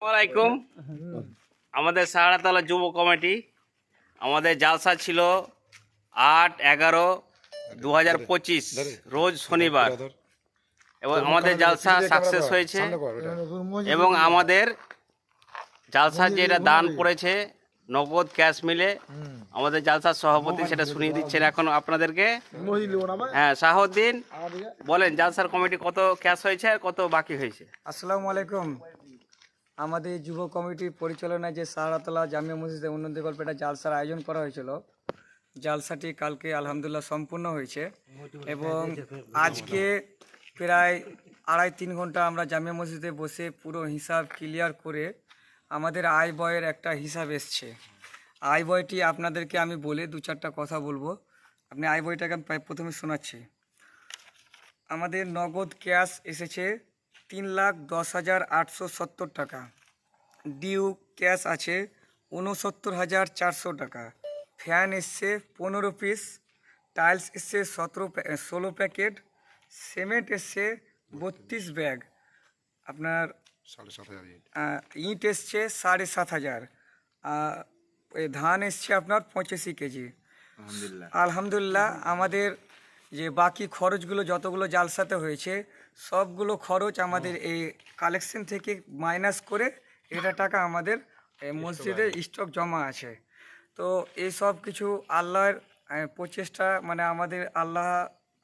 আসসালামাইকুম। আমাদের সাহারাতলা যুব কমিটি আমাদের জালসা ছিল 8-11-2025 রোজ শনিবার এবং আমাদের জালসা সাকসেস হয়েছে এবং আমাদের জালসার যেটা দান করেছে নগদ ক্যাশ মিলে আমাদের জালসার সভাপতি সেটা শুনিয়ে দিচ্ছেন এখন আপনাদেরকে। হ্যাঁ, শাহউদ্দিন বলেন জালসার কমিটি কত ক্যাশ হয়েছে আর কত বাকি হয়েছে। আসসালামু আলাইকুম। আমাদের যুব কমিটির পরিচালনায় যে সাহারাতলা জামিয়া মসজিদে উন্নতিকল্পে একটা জালসার আয়োজন করা হয়েছিল, জালসাটি কালকে আলহামদুলিল্লাহ সম্পূর্ণ হয়েছে এবং আজকে প্রায় 2.5-3 ঘন্টা আমরা জামিয়া মসজিদে বসে পুরো হিসাব ক্লিয়ার করে আমাদের আয় ব্যয়ের একটা হিসাব এসছে। আয় ব্যয়টি আপনাদেরকে আমি বলে 2-4টা কথা বলবো। আপনি আয় ব্যয়টাকে আমি প্রথমে শোনাচ্ছি। আমাদের নগদ ক্যাশ এসেছে 3,10,870 টাকা। ডিউ ক্যাশ আছে 69,400 টাকা। ফ্যান এসছে 15 পিস, টাইলস এসছে 16 প্যাকেট, সিমেন্ট এসছে 32 ব্যাগ, আপনার ইট এসছে 7,500, ধান এসছে আপনার 85 কেজি। আলহামদুলিল্লাহ আমাদের যে বাকি খরচগুলো যতগুলো জালসাতে হয়েছে সবগুলো খরচ আমাদের এই কালেকশন থেকে মাইনাস করে এটা টাকা আমাদের মসজিদে স্টক জমা আছে। তো এই সব কিছু আল্লাহর প্রচেষ্টা, মানে আমাদের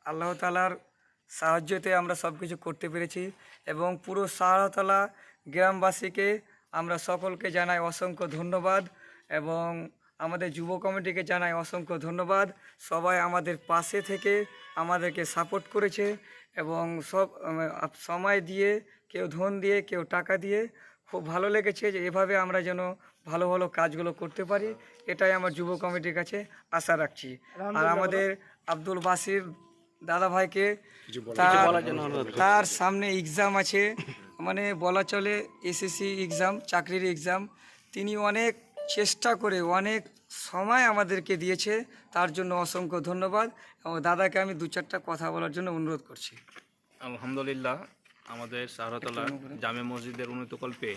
আল্লাহ তাআলার সাহায্যতে আমরা সব কিছু করতে পেরেছি এবং পুরো সাহারাতলা গ্রামবাসীকে আমরা সকলকে জানাই অসংখ্য ধন্যবাদ এবং আমাদের যুব কমিটিকে জানাই অসংখ্য ধন্যবাদ। সবাই আমাদের পাশে থেকে আমাদেরকে সাপোর্ট করেছে এবং সব সময় দিয়ে, কেউ ধন দিয়ে, কেউ টাকা দিয়ে। খুব ভালো লেগেছে যে এভাবে আমরা যেন ভালো ভালো কাজগুলো করতে পারি, এটাই আমার যুব কমিটির কাছে আশা রাখছি। আর আমাদের আব্দুল বাসির দাদা ভাইকে তার সামনে এক্সাম আছে, মানে বলা চলে এসএসসি এক্সাম, চাকরির এক্সাম। তিনি অনেক চেষ্টা করে অনেক সময় আমাদেরকে দিয়েছে, তার জন্য অসংখ্য ধন্যবাদ এবং দাদাকে আমি 2-4টা কথা বলার জন্য অনুরোধ করছি। আলহামদুলিল্লাহ, আমাদের সাহারাতলা জামে মসজিদের উন্নতিকল্পে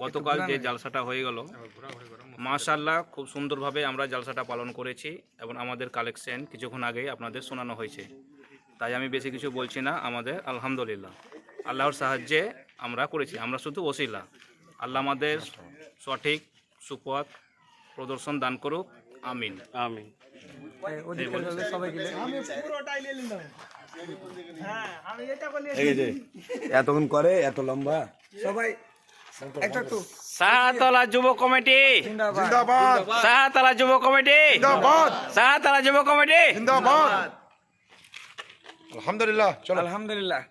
গতকাল যে জালসাটা হয়ে গেল, মাশাআল্লাহ খুব সুন্দরভাবে আমরা জালসাটা পালন করেছি এবং আমাদের কালেকশন কিছুক্ষণ আগেই আপনাদের শোনানো হয়েছে, তাই আমি বেশি কিছু বলছি না। আমাদের আলহামদুলিল্লাহ আল্লাহর সাহায্যে আমরা করেছি, আমরা শুধু ওসিলা। আল্লাহ আমাদের সঠিক সুপথ প্রদর্শন দান করুক, আমিন আমিন। এতক্ষণ করে এত লম্বা সবাই একটা একটু সাহারাতলা যুব কমিটি জিন্দাবাদ, সাহারাতলা যুব কমিটি সাহারাতলা যুব কমিটি আলহামদুলিল্লাহ। আলহামদুলিল্লাহ।